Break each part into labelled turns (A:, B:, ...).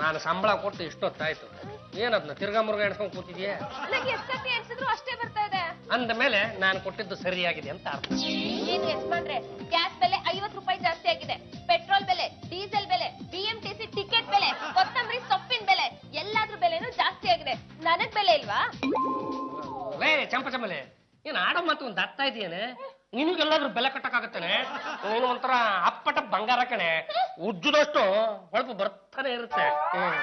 A: ನಾನು ಸಂಬಳ ಕೊಟ್ಟು ಇಷ್ಟೊತ್ತಾಯ್ತು, ಏನದ್ನ ತಿರ್ಗಾ ಮುರ್ಗ ಎಣ್ಸ್ಕೊಂಡ್ ಕೂತಿದ್ಯಾ?
B: ಅಷ್ಟೇ ಬರ್ತಾ ಇದೆ
A: ಅಂದ ಮೇಲೆ ನಾನು ಕೊಟ್ಟಿದ್ದು ಸರಿಯಾಗಿದೆ ಅಂತ ಅರ್ಥ.
B: ಏನ್ ಯಜಮಾನ್ರೆ, ಗ್ಯಾಸ್ ಬೆಲೆ 50 ರೂಪಾಯಿ ಜಾಸ್ತಿ ಆಗಿದೆ, ಪೆಟ್ರೋಲ್ ಬೆಲೆ, ಡೀಸೆಲ್ ಬೆಲೆ, BMTC ಟಿಕೆಟ್ ಬೆಲೆ, ಕೊತ್ತಂಬರಿ ಸೊಪ್ಪಿನ ಬೆಲೆ, ಎಲ್ಲಾದ್ರೂ ಬೆಲೆನೂ ಜಾಸ್ತಿ ಆಗಿದೆ. ನನಗ್ ಬೆಲೆ ಇಲ್ವಾ?
A: ಲೇ ಚಂಪಲೆ, ಏನ್ ಆಡೋ ಮಾತು ಒಂದ್ ಅರ್ಥ ಇದೆಯೇನೆ? ನಿನಗೆಲ್ಲಾದ್ರೂ ಬೆಲೆ ಕಟ್ಟಕ್ಕಾಗತ್ತೇನೆ? ನೀನು ಒಂಥರ ಅಪ್ಪಟ ಬಂಗಾರ ಕಣೆ, ಉಜ್ಜದಷ್ಟು ಹೊಳಪು ಬರ್ತಾನೆ ಇರುತ್ತೆ.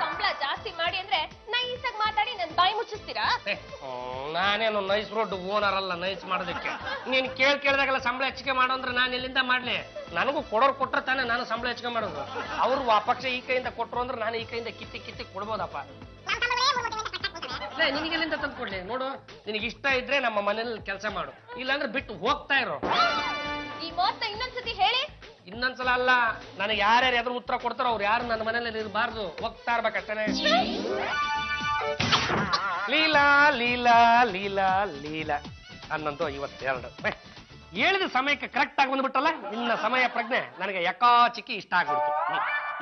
B: ಸಂಬಳ ಜಾಸ್ತಿ ಮಾಡಿ ಅಂದ್ರೆ ನೈಸಾಗಿ ಮಾತಾಡಿ ನನ್ ಬಾಯಿ ಮುಚ್ಚಿಸ್ತೀರಾ?
A: ನಾನೇನು ನೈಸ್ ರೋಡ್ ಓನರ್ ಅಲ್ಲ ನೈಸ್ ಮಾಡೋದಕ್ಕೆ. ನೀನ್ ಕೇಳಿದಾಗೆಲ್ಲ ಸಂಬಳ ಹೆಚ್ಚಿಗೆ ಮಾಡು ಅಂದ್ರೆ ನಾನು ಎಲ್ಲಿಂದ ಮಾಡ್ಲಿ? ನನಗೂ ಕೊಡೋರು ಕೊಟ್ರೆ ತಾನೆ ನಾನು ಸಂಬಳ ಹೆಚ್ಚಿಗೆ ಮಾಡೋದು. ಅವ್ರು ಆ ಪಕ್ಷ ಈ ಕೈಯಿಂದ ಕೊಟ್ರು ಅಂದ್ರೆ ನಾನು ಈ ಕೈಯಿಂದ ಕಿತ್ತಿ ಕೊಡ್ಬೋದಪ್ಪ. ನಿನಗೆಲ್ಲಿಂದ ತಂದು ಕೊಡ್ಲಿ ನೋಡು, ನಿನಗೆ ಇಷ್ಟ ಇದ್ರೆ ನಮ್ಮ ಮನೇಲಿ ಕೆಲಸ ಮಾಡು, ಇಲ್ಲಾಂದ್ರೆ ಬಿಟ್ಟು ಹೋಗ್ತಾ ಇರೋ.
B: ಈ ಮಾತನ್ನ ಇನ್ನೊಂದ್ಸತಿ ಹೇಳಿ.
A: ಇನ್ನೊಂದ್ಸಲ ಅಲ್ಲ, ನನಗೆ ಯಾರ್ಯಾರು ಎದುರು ಉತ್ತರ ಕೊಡ್ತಾರೋ ಅವ್ರು ಯಾರು ನನ್ನ ಮನೇಲಿ ಇರಬಾರ್ದು, ಹೋಗ್ತಾ ಇರ್ಬೇಕಷ್ಟೇ. ಲೀಲಾ ಲೀಲಾ ಲೀಲಾ ಲೀಲಾ ಅನ್ನಂತೂ 52 ಹೇಳಿದ ಸಮಯಕ್ಕೆ ಕರೆಕ್ಟ್ ಆಗಿ ಬಂದ್ಬಿಟ್ಟಲ್ಲ. ಇನ್ನ ಸಮಯ ಪ್ರಜ್ಞೆ ನನಗೆ ಯಕಾಚಿಕ್ಕಿ ಇಷ್ಟ ಆಗ್ಬಿಡ್ತು.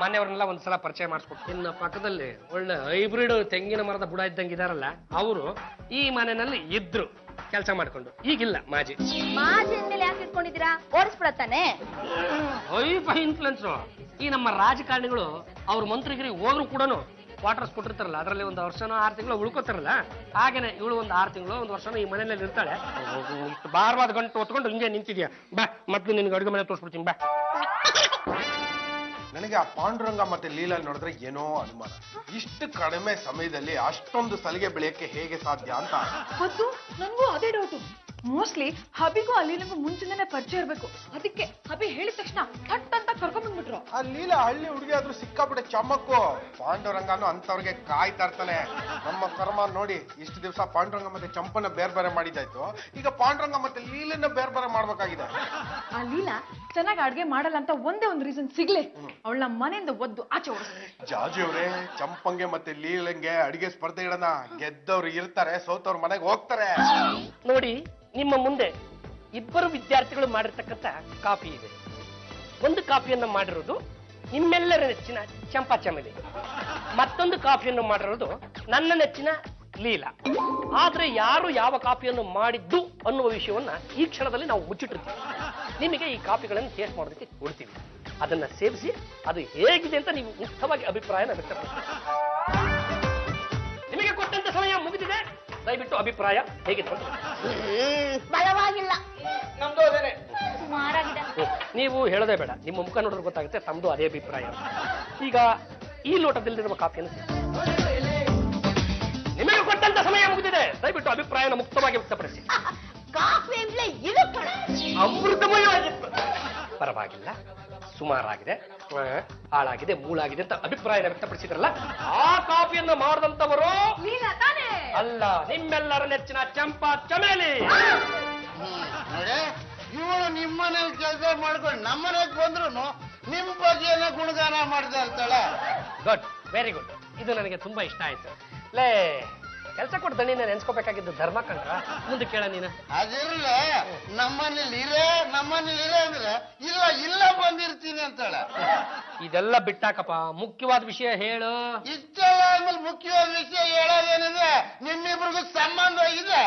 A: ಮನೆಯವ್ರನ್ನೆಲ್ಲ ಒಂದ್ಸಲ ಪರಿಚಯ ಮಾಡಿಸ್ಕೊಟ್ಟು, ಇನ್ನು ಪಕ್ಕದಲ್ಲಿ ಒಳ್ಳೆ ಹೈಬ್ರಿಡ್ ತೆಂಗಿನ ಮರದ ಬುಡ ಇದ್ದಂಗೆ ಇದಾರಲ್ಲ, ಅವರು ಈ ಮನೆಯಲ್ಲಿ ಇದ್ರು ಕೆಲಸ ಮಾಡ್ಕೊಂಡು. ಈಗಿಲ್ಲ ಮಾಜಿ
B: ಅಂದ್ಮೇಲೆ ಯಾಕೆ ಇಟ್ಕೊಂಡಿದ್ದೀರಾ? ಓಡಿಸ್ಬಿಡತ್ತಾನೆ.
A: High influence. ಈ ನಮ್ಮ ರಾಜಕಾರಣಿಗಳು ಅವ್ರ ಮಂತ್ರಿಗಿರಿ ಹೋದ್ರು ಕೂಡ ಕ್ವಾರ್ಟರ್ಸ್ ಕೊಟ್ಟಿರ್ತಾರಲ್ಲ, ಅದರಲ್ಲಿ ಒಂದು ವರ್ಷನೋ 6 ತಿಂಗಳು ಉಳ್ಕೋತಾರಲ್ಲ, ಹಾಗೇನೆ ಇವಳು ಒಂದು 6 ತಿಂಗಳು ಒಂದು ವರ್ಷನೋ ಈ ಮನೆಯಲ್ಲಿ ಇರ್ತಾಳೆ. ಇಷ್ಟು ಭಾರವಾದ ಗಂಟು ಹೊತ್ಕೊಂಡು ಹಿಂಗೆ ನಿಂತಿದ್ಯಾ, ಬಾ ಮತ್ತೆ ನಿನ್ಗೆ ಅಡುಗೆ ಮನೆ ತೋರಿಸ್ಬಿಡ್ತೀನಿ ಬಾ.
C: ನನಗೆ ಆ ಪಾಂಡುರಂಗ ಮತ್ತೆ ಲೀಲಾ ನೋಡಿದ್ರೆ ಏನೋ ಅನುಮಾನ, ಇಷ್ಟು ಕಡಿಮೆ ಸಮಯದಲ್ಲಿ ಅಷ್ಟೊಂದು ಸಲಿಗೆ ಬೆಳೆಯಕ್ಕೆ ಹೇಗೆ ಸಾಧ್ಯ ಅಂತ.
D: ಮತ್ತು ನನಗೂ ಅದೇ ಡೌಟು. ಮೋಸ್ಟ್ಲಿ ಹಬಿಗೂ ಅಲ್ಲಿನಗೂ ಮುಂಚಿನೇ ಪರಿಚಯ ಇರ್ಬೇಕು. ಅದಕ್ಕೆ ಹಬಿ ಹೇಳಿದ ತಕ್ಷಣ ಥಟ್ ಅಂತ ಕರ್ಕೊಂಡ್ ಬಂದ್ಬಿಟ್ರು.
C: ಆ ಲೀಲಾ ಹಳ್ಳಿ ಹುಡುಗಿ ಆದ್ರೂ ಸಿಕ್ಕಾಬಿಟ್ಟೆ ಚಮಕ್ಕು. ಪಾಂಡುರಂಗನು ಅಂತವ್ರಿಗೆ ಕಾಯ್ತಾ ಇರ್ತಾನೆ. ನಮ್ಮ ಕರ್ಮ ನೋಡಿ, ಇಷ್ಟು ದಿವಸ ಪಾಂಡುರಂಗ ಮತ್ತೆ ಚಂಪನ ಬೇರೆ ಮಾಡಿದ್ದಾಯ್ತು, ಈಗ ಪಾಂಡುರಂಗ ಮತ್ತೆ ಲೀಲನ್ನ ಬೇರೆ ಮಾಡ್ಬೇಕಾಗಿದೆ.
D: ಆ ಲೀಲಾ ಚೆನ್ನಾಗಿ ಅಡ್ಗೆ ಮಾಡಲ್ಲ ಅಂತ ಒಂದೇ ಒಂದು ರೀಸನ್ ಸಿಗ್ಲಿ, ಅವಳ ಮನೆಯಿಂದ ಒದ್ದು ಆಚೆ ಓಡಿಸ್ತಾರೆ.
C: ಜಾಜಿ ಅವ್ರೆ, ಚಂಪಂಗೆ ಮತ್ತೆ ಲೀಲಂಗೆ ಅಡಿಗೆ ಸ್ಪರ್ಧೆ ಇಡೋಣ. ಗೆದ್ದವ್ರು ಇರ್ತಾರೆ, ಸೋತವ್ರ ಮನೆಗೆ ಹೋಗ್ತಾರೆ.
A: ನೋಡಿ, ನಿಮ್ಮ ಮುಂದೆ ಇಬ್ಬರು ವಿದ್ಯಾರ್ಥಿಗಳು ಮಾಡಿರ್ತಕ್ಕಂಥ ಕಾಪಿ ಇದೆ. ಒಂದು ಕಾಪಿಯನ್ನು ಮಾಡಿರೋದು ನಿಮ್ಮೆಲ್ಲರ ನೆಚ್ಚಿನ ಚಂಪಾ ಚಮೇಲಿ, ಮತ್ತೊಂದು ಕಾಪಿಯನ್ನು ಮಾಡಿರೋದು ನನ್ನ ನೆಚ್ಚಿನ ಲೀಲಾ. ಆದ್ರೆ ಯಾರು ಯಾವ ಕಾಪಿಯನ್ನು ಮಾಡಿದ್ದು ಅನ್ನುವ ವಿಷಯವನ್ನ ಈ ಕ್ಷಣದಲ್ಲಿ ನಾವು ಮುಚ್ಚಿಟ್ಟಿರ್ತೀವಿ. ನಿಮಗೆ ಈ ಕಾಪಿಗಳನ್ನು ಟೇಸ್ಟ್ ಮಾಡೋದಕ್ಕೆ ಕೊಡ್ತೀವಿ. ಅದನ್ನ ಸೇವಿಸಿ ಅದು ಹೇಗಿದೆ ಅಂತ ನೀವು ಮುಕ್ತವಾಗಿ ಅಭಿಪ್ರಾಯನ ವ್ಯಕ್ತಪಡಿಸಿ. ನಿಮಗೆ ಕೊಟ್ಟಂತ ಸಮಯ ಮುಗಿದಿದೆ, ದಯವಿಟ್ಟು ಅಭಿಪ್ರಾಯ ಹೇಗಿತ್ತು?
B: ಬಲವಾಗಿಲ್ಲ,
A: ನಮ್ದು ಅದೇನೆ,
B: ಸುಮಾರಾಗಿದೆ.
A: ನೀವು ಹೇಳೋದೇ ಬೇಡ, ನಿಮ್ಮ ಮುಖ ನೋಡಿದ್ರೆ ಗೊತ್ತಾಗುತ್ತೆ ತಮ್ದು ಅದೇ ಅಭಿಪ್ರಾಯ. ಈಗ ಈ ಲೋಟದಲ್ಲಿರುವ ಕಾಫಿಯನ್ನು ನಿಮಗೆ ಕೊಟ್ಟಂತ ಸಮಯ ಮುಗಿದಿದೆ, ದಯವಿಟ್ಟು ಅಭಿಪ್ರಾಯನ ಮುಕ್ತವಾಗಿ ವ್ಯಕ್ತಪಡಿಸಿ.
B: ಕಾಫಿ ಅಂದ್ರೆ ಇದು
A: ಅಮೃತಮಯವಾಗಿತ್ತು. ಪರವಾಗಿಲ್ಲ, ಸುಮಾರಾಗಿದೆ, ಹಾಳಾಗಿದೆ, ಮೂಳಾಗಿದೆ ಅಂತ ಅಭಿಪ್ರಾಯನ ವ್ಯಕ್ತಪಡಿಸಿದ್ರಲ್ಲ, ಆ ಕಾಫಿಯನ್ನು ಮಾಡಿದಂತವರು ಅಲ್ಲ, ನಿಮ್ಮೆಲ್ಲರ ನೆಚ್ಚಿನ ಚಂಪಾ ಚಮೇಲಿ.
E: ಇವಳು ನಿಮ್ಮನೇಲಿ ಕೆಲಸ ಮಾಡ್ಕೊಂಡು ನಮ್ಮನೆಗೆ ಬಂದ್ರು ನಿಮ್ ಬಗ್ಗೆನ ಗುಣಗಾನ ಮಾಡ್ತಾ ಇರ್ತಾಳೆ.
A: Good, very good. ಇದು ನನಗೆ ತುಂಬಾ ಇಷ್ಟ ಆಯ್ತು. ಲೇ, ಕೆಲಸ ಕೊಟ್ಟು ದಣಿನ ನೆನ್ಸ್ಕೋಬೇಕಾಗಿದ್ದು ಧರ್ಮ ಕಂಡ್ರ. ಮುಂದೆ ಕೇಳ ನೀನು.
E: ಅದಿರ್ಲೆ, ನಮ್ಮನೇಲಿ ಇರೇ ಅಂದ್ರೆ ಇಲ್ಲ ಬಂದಿರ್ತೀನಿ ಅಂತಾಳೆ.
A: ಇದೆಲ್ಲ ಬಿಟ್ಟಾಕಪ್ಪ, ಮುಖ್ಯವಾದ ವಿಷಯ ಹೇಳು.
E: ಇಷ್ಟೆಲ್ಲ ಆದ್ಮೇಲೆ ಮುಖ್ಯವಾದ ವಿಷಯ ಹೇಳೋದೇನಿದೆ, ನಿಮ್ಮಿಬ್ರಿಗೂ ಸಂಬಂಧ ಇದೆ.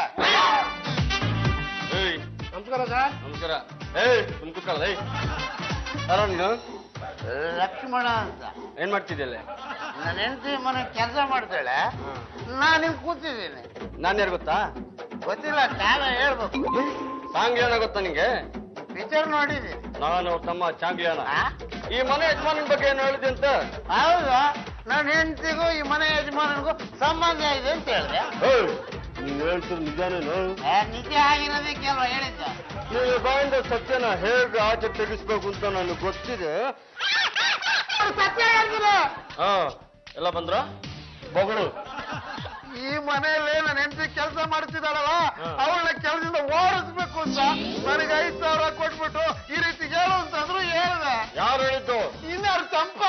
A: ನಮಸ್ಕಾರ ಸರ್.
F: ನಮಸ್ಕಾರ. ಕುತ್ಕೊಳ್ಳ. ನೀನು
E: ಲಕ್ಷ್ಮಣ ಅಂತ.
F: ಏನ್ ಮಾಡ್ತಿದ್ಯಲ್ಲ?
E: ನನ್ನ ಹೆಂಡತಿ ಮನೆ ಕೆಲಸ ಮಾಡ್ತಾಳೆ, ನಾನು ಇಲ್ಲಿ ಕೂತಿದ್ದೀನಿ.
F: ನಾನ್ ಯಾರು ಗೊತ್ತಾ?
E: ಗೊತ್ತಿಲ್ಲ, ಕಾಲ ಹೇಳ್ಬೇಕು.
F: ಸಾಂಗ್ಲಿಯಾನ ಗೊತ್ತಾ ನಿಂಗೆ?
E: ಪಿಕ್ಚರ್ ನೋಡಿದ್ದೀನಿ.
F: ನಾನು ಅವ್ರ ತಮ್ಮ ಚಾಂಗ್ಲಿಯಾನ. ಈ ಮನೆ ಯಜಮಾನನ ಬಗ್ಗೆ ಏನು ಹೇಳಿದೆ ಅಂತ?
E: ಹೌದಾ? ನನ್ನ ಹೆಂಡತಿಗೂ ಈ ಮನೆ ಯಜಮಾನನಿಗೂ ಸಂಬಂಧ ಇದೆ ಅಂತ ಹೇಳಿದೆ.
F: ನೀನ್ ಹೇಳ್ತಿದ್ ನಿಜಾನೇನು?
E: ನಿಜ ಆಗಿರೋದಕ್ಕೆ ಅಲ್ವಾ ಹೇಳಿದ್ದ.
F: ನೀವು ಬಾಯಿಂದ ಸತ್ಯನ ಹೇಗೆ ಆಚೆ ತೆಗಿಸ್ಬೇಕು ಅಂತ ನನಗೆ ಗೊತ್ತಿದೆ.
E: ಸತ್ಯ ಹೇಳ್ತೀನಿ.
F: ಎಲ್ಲ ಬಂದ್ರ ಬಗಳು.
E: ಈ ಮನೆಯಲ್ಲಿ ನನ್ನ ಹೆಂಡತಿ ಕೆಲಸ ಮಾಡ್ತಿದ್ದಾಳಲ್ಲ, ಅವಳನ್ನ ಕೆಲಸದಿಂದ ಓಡಿಸ್ಬೇಕು ಅಂತ ನನಗೆ 5,000 ಕೊಟ್ಬಿಟ್ಟು ಈ ರೀತಿ ಹೇಳು ಅಂತಂದ್ರು ಹೇಳ್ದೆ.
F: ಯಾರು ಹೇಳಿದ್ದು?
E: ಇನ್ಯಾರು ಚಂಪ.